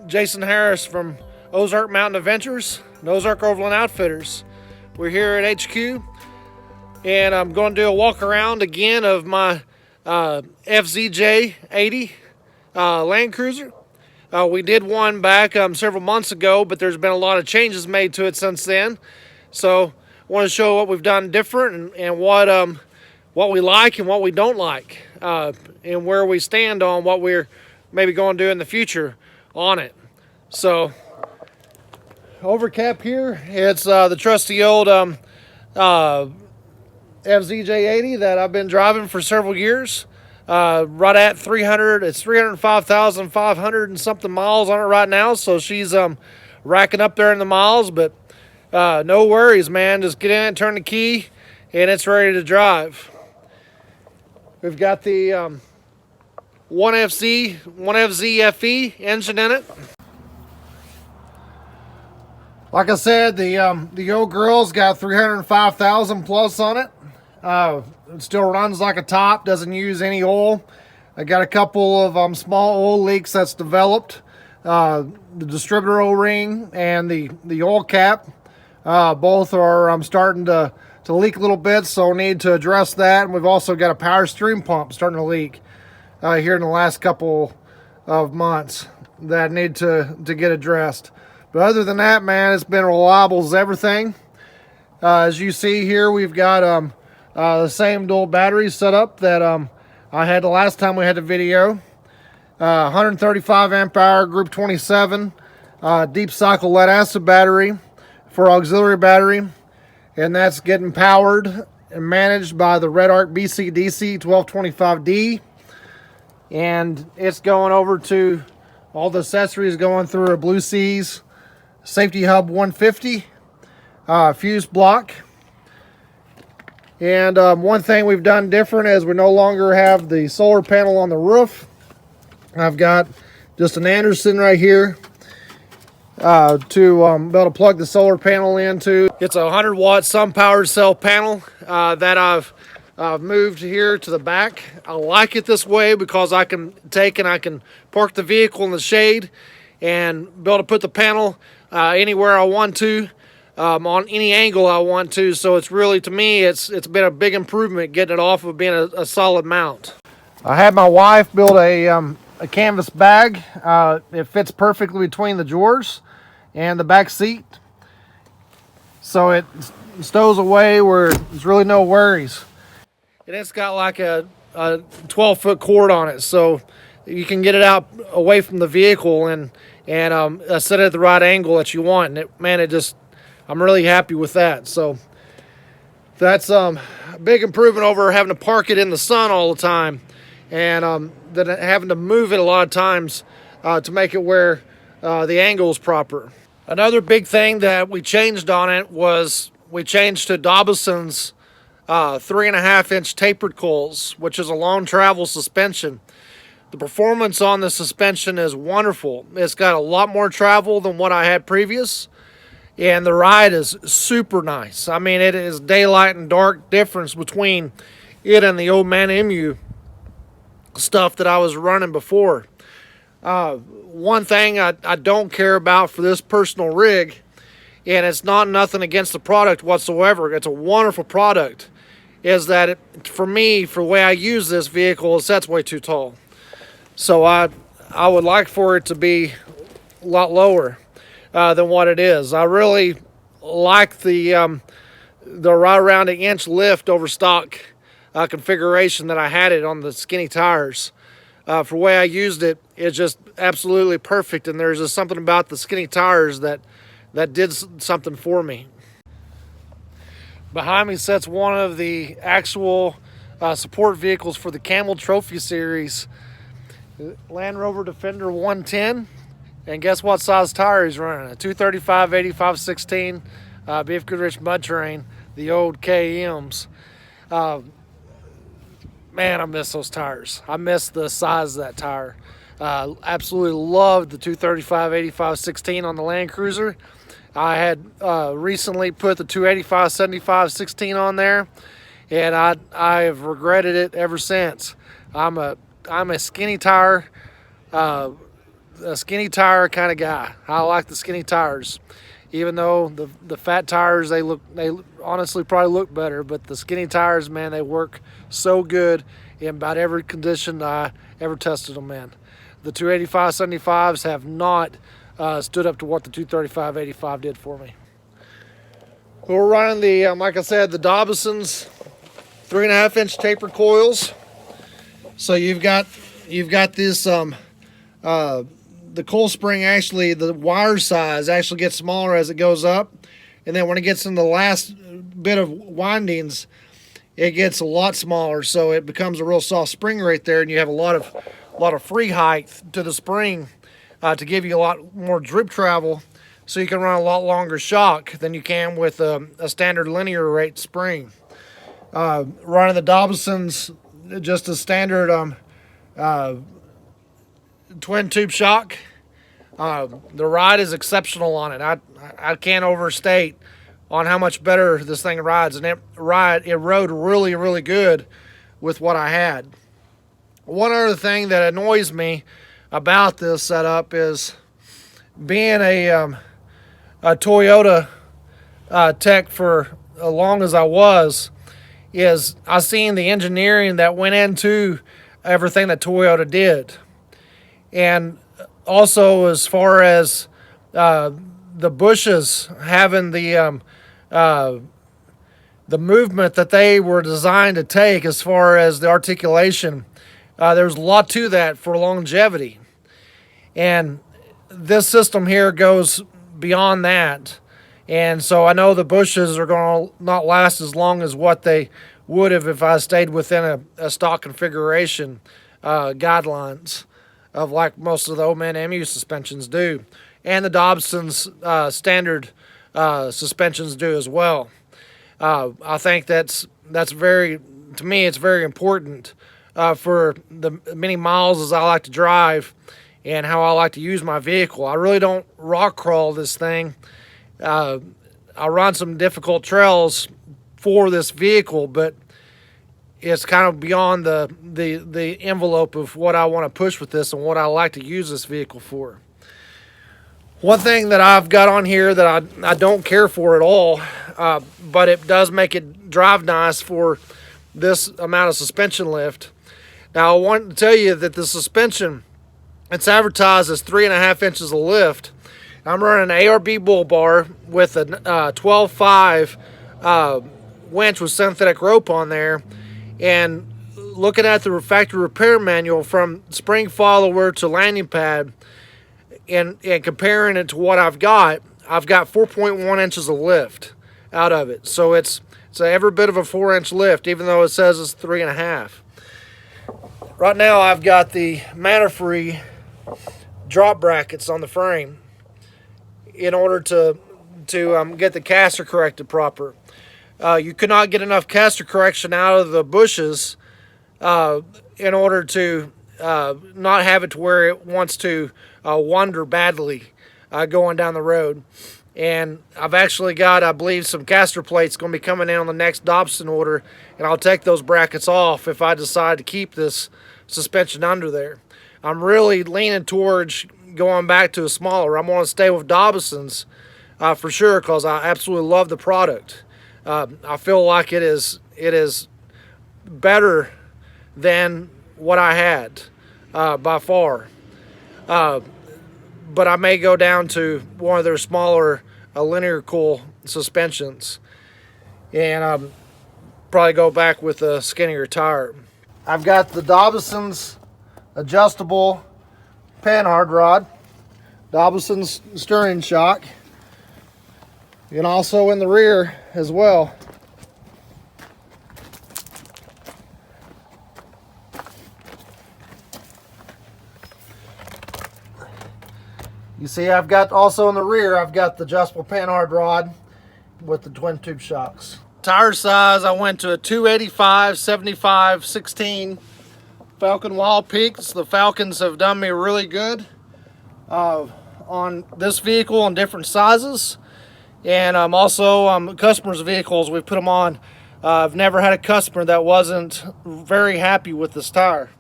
Jason Harris from Ozark Mountain Adventures and Ozark Overland Outfitters. We're here at HQ, and I'm going to do a walk around again of my FZJ 80 Land Cruiser. We did one back several months ago, but there's been a lot of changes made to it since then. So I want to show what we've done different and what we like and what we don't like, and where we stand on what we're maybe going to do in the future on it. So overcap here, it's the trusty old FZJ 80 that I've been driving for several years. Right at 300, it's 305,500 and something miles on it right now, so she's racking up there in the miles, but no worries, man. Just get in, turn the key, and it's ready to drive. We've got the 1FZ FE engine in it. Like I said, the old girl's got 305,000 plus on it. It still runs like a top, doesn't use any oil. I got a couple of small oil leaks that's developed. The distributor O-ring and the oil cap, both are starting to leak a little bit, so need to address that. And we've also got a power steering pump starting to leak here in the last couple of months that need to get addressed. But other than that, man, it's been reliable as everything. As you see here, we've got the same dual batteries set up that I had the last time we had the video. 135 amp hour group 27 deep cycle lead acid battery for auxiliary battery, and that's getting powered and managed by the Red Arc BC-DC 1225D, and it's going over to all the accessories going through a Blue Seas Safety Hub 150 fuse block. And one thing we've done different is we no longer have the solar panel on the roof. I've got just an Anderson right here to be able to plug the solar panel into. It's a 100-watt sun-powered cell panel that I've moved here to the back. I like it this way because I can park the vehicle in the shade and be able to put the panel anywhere I want to, on any angle I want to. So it's really, to me, it's been a big improvement getting it off of being a solid mount. I had my wife build a canvas bag. It fits perfectly between the drawers and the back seat, so it stows away where there's really no worries. And it's got like a 12-foot cord on it, so you can get it out away from the vehicle and set it at the right angle that you want. And I'm really happy with that. So that's a big improvement over having to park it in the sun all the time, and then having to move it a lot of times to make it where the angle is proper. Another big thing that we changed on it was we changed to Dobson's 3.5-inch tapered coils, which is a long travel suspension. The performance on the suspension is wonderful. It's got a lot more travel than what I had previous, and the ride is super nice. I mean, it is daylight and dark difference between it and the old Man Emu stuff that I was running before. One thing I don't care about for this personal rig, and it's not nothing against the product whatsoever, it's a wonderful product, is that for me, for the way I use this vehicle, it sets way too tall. So I would like for it to be a lot lower than what it is. I really like the right around an inch lift over stock configuration that I had it on the skinny tires. For the way I used it, it's just absolutely perfect, and there's just something about the skinny tires that did something for me. Behind me sits one of the actual support vehicles for the Camel Trophy Series, Land Rover Defender 110. And guess what size tire he's running? A 235 85/16 Beef Goodrich Mud Terrain, the old KMs. Man, I miss those tires. I miss the size of that tire. Absolutely loved the 235 85/16 on the Land Cruiser. I had recently put the 285 75/16 on there, and I have regretted it ever since. I'm a skinny tire a skinny tire kind of guy. I like the skinny tires. Even though the fat tires, they honestly probably look better, but the skinny tires, man, they work so good in about every condition I ever tested them in. The 285/75s have not stood up to what the 235/85 did for me. We're running the, like I said, the Dobson's 3.5-inch taper coils. So you've got this the coil spring, actually the wire size actually gets smaller as it goes up, and then when it gets in the last bit of windings, it gets a lot smaller, so it becomes a real soft spring right there, and you have a lot of free height to the spring to give you a lot more drip travel, so you can run a lot longer shock than you can with a standard linear rate spring. Running the Dobson's, just a standard twin tube shock. The ride is exceptional on it. I can't overstate on how much better this thing rides, and it rode really, really good with what I had. One other thing that annoys me about this setup is being a Toyota tech for as long as I was, is I seen the engineering that went into everything that Toyota did. And also, as far as the bushes having the movement that they were designed to take, as far as the articulation, there's a lot to that for longevity. And this system here goes beyond that. And so I know the bushes are going to not last as long as what they would have if I stayed within a stock configuration guidelines of like most of the Overland MU suspensions do, and the Dobson's standard suspensions do as well. I think that's very, to me, it's very important for the many miles as I like to drive and how I like to use my vehicle. I really don't rock crawl this thing. I run some difficult trails for this vehicle, but it's kind of beyond the envelope of what I want to push with this and what I like to use this vehicle for. One thing that I've got on here that I don't care for at all, but it does make it drive nice for this amount of suspension lift. Now, I want to tell you that the suspension, it's advertised as 3.5 inches of lift. I'm running an ARB bull bar with a 12.5 winch with synthetic rope on there, and looking at the factory repair manual from spring follower to landing pad and comparing it to what I've got 4.1 inches of lift out of it. So it's every bit of a 4-inch lift, even though it says it's 3.5. Right now I've got the Manna-Free drop brackets on the frame in order to get the caster corrected proper. You could not get enough caster correction out of the bushes in order to not have it to where it wants to wander badly going down the road. And I've actually got, I believe, some caster plates going to be coming in on the next Dobson order, and I'll take those brackets off if I decide to keep this suspension under there. I'm really leaning towards going back to a smaller. I'm going to stay with Dobson's for sure, because I absolutely love the product. I feel like it is better than what I had by far. But I may go down to one of their smaller linear coil suspensions, and probably go back with a skinnier tire. I've got the Dobson's adjustable panhard rod, Dobson's steering shock, and also in the rear as well. You see, I've got also in the rear, I've got the adjustable panhard rod with the twin tube shocks. Tire size, I went to a 285/75/16 Falcon Wild Peaks. The Falcons have done me really good on this vehicle on different sizes. And also customers' vehicles, we've put them on. I've never had a customer that wasn't very happy with this tire.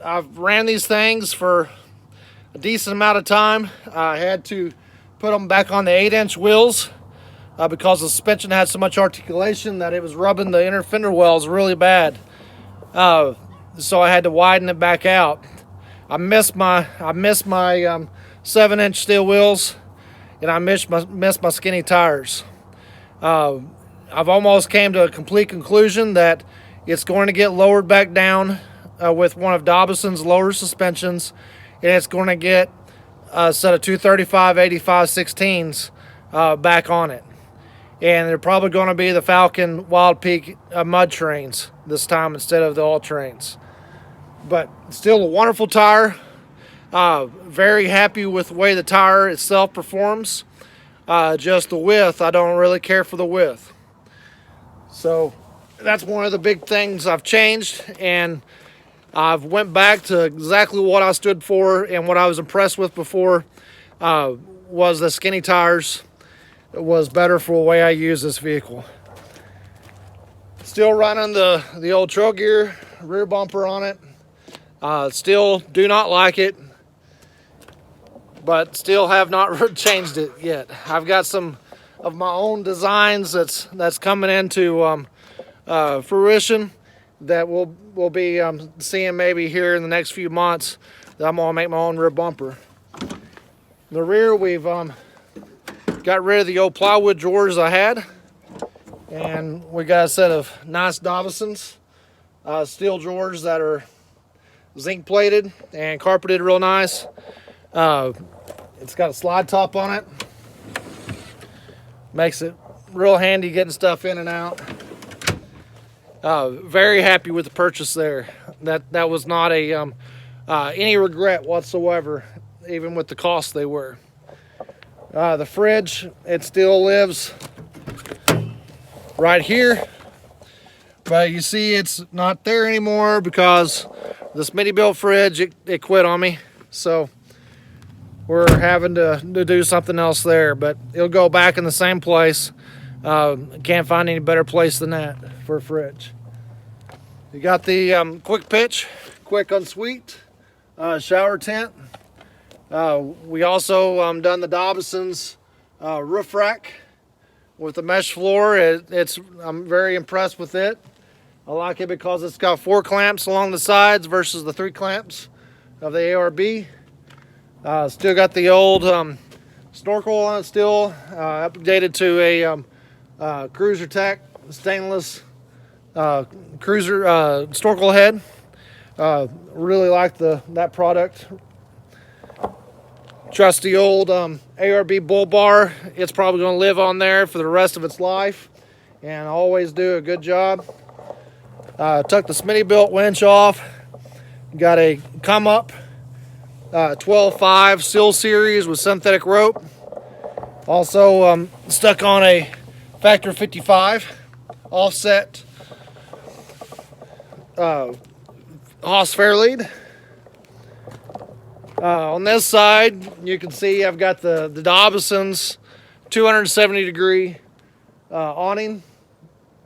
I've ran these things for a decent amount of time. I had to put them back on the 8-inch wheels because the suspension had so much articulation that it was rubbing the inner fender wells really bad. So I had to widen it back out. I missed my 7-inch steel wheels, and I missed my skinny tires. I've almost came to a complete conclusion that it's going to get lowered back down with one of Dobson's lower suspensions, and it's going to get a set of 235 85 16s back on it. And they're probably going to be the Falcon Wild Peak mud trains this time instead of the all trains. But still a wonderful tire. Very happy with the way the tire itself performs. Just the width, I don't really care for the width. So that's one of the big things I've changed, and I've went back to exactly what I stood for and what I was impressed with before was the skinny tires. It was better for the way I use this vehicle. Still running the old trail gear rear bumper on it. Still do not like it, but still have not changed it yet. I've got some of my own designs that's coming into fruition that we'll be seeing maybe here in the next few months. That I'm gonna make my own rear bumper. The rear, we've got rid of the old plywood drawers I had, and we got a set of nice Dobson's steel drawers that are zinc plated and carpeted real nice. It's got a slide top on it. Makes it real handy getting stuff in and out. Very happy with the purchase there. That was not a any regret whatsoever, even with the cost they were. The fridge, it still lives right here, but you see it's not there anymore because this mini built fridge, it quit on me. So we're having to do something else there, but it'll go back in the same place. Can't find any better place than that for a fridge. You got the quick pitch, quick unsweet shower tent. We also done the Dobson's roof rack with the mesh floor. I'm very impressed with it. I like it because it's got 4 clamps along the sides versus the 3 clamps of the ARB. Still got the old snorkel on it still, updated to a Cruiser Tech stainless cruiser snorkel head. Really like that product. Trusty old ARB bull bar. It's probably going to live on there for the rest of its life and always do a good job. Took the Smittybilt winch off. Got a come up 12.5 Seal Series with synthetic rope. Also stuck on a Factor 55 offset Haas Fairlead. On this side, you can see I've got the Dobson's 270 degree awning.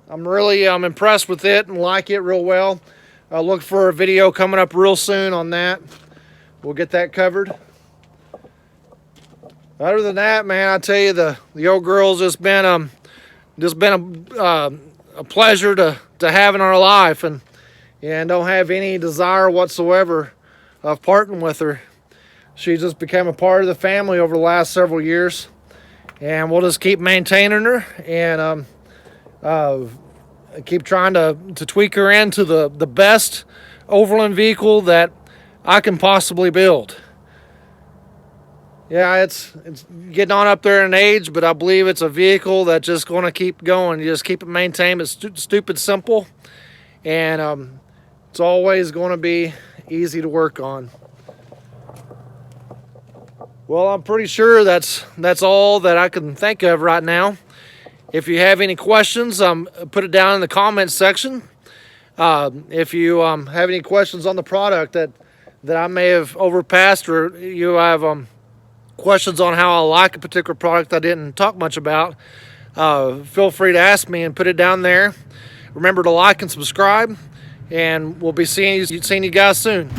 I'm really impressed with it and like it real well. I'll look for a video coming up real soon on that. We'll get that covered. Other than that, man, I tell you, the old girl's just been a pleasure to have in our life, and don't have any desire whatsoever of parting with her. She just became a part of the family over the last several years, and we'll just keep maintaining her and keep trying to tweak her into the best Overland vehicle that I can possibly build. Yeah, it's getting on up there in age, but I believe it's a vehicle that's just going to keep going. You just keep it maintained. It's stupid simple, and it's always going to be easy to work on. Well, I'm pretty sure that's all that I can think of right now. If you have any questions, put it down in the comments section. If you have any questions on the product that I may have overpassed, or you have questions on how I like a particular product I didn't talk much about, feel free to ask me and put it down there. Remember to like and subscribe, and we'll be seeing you guys soon.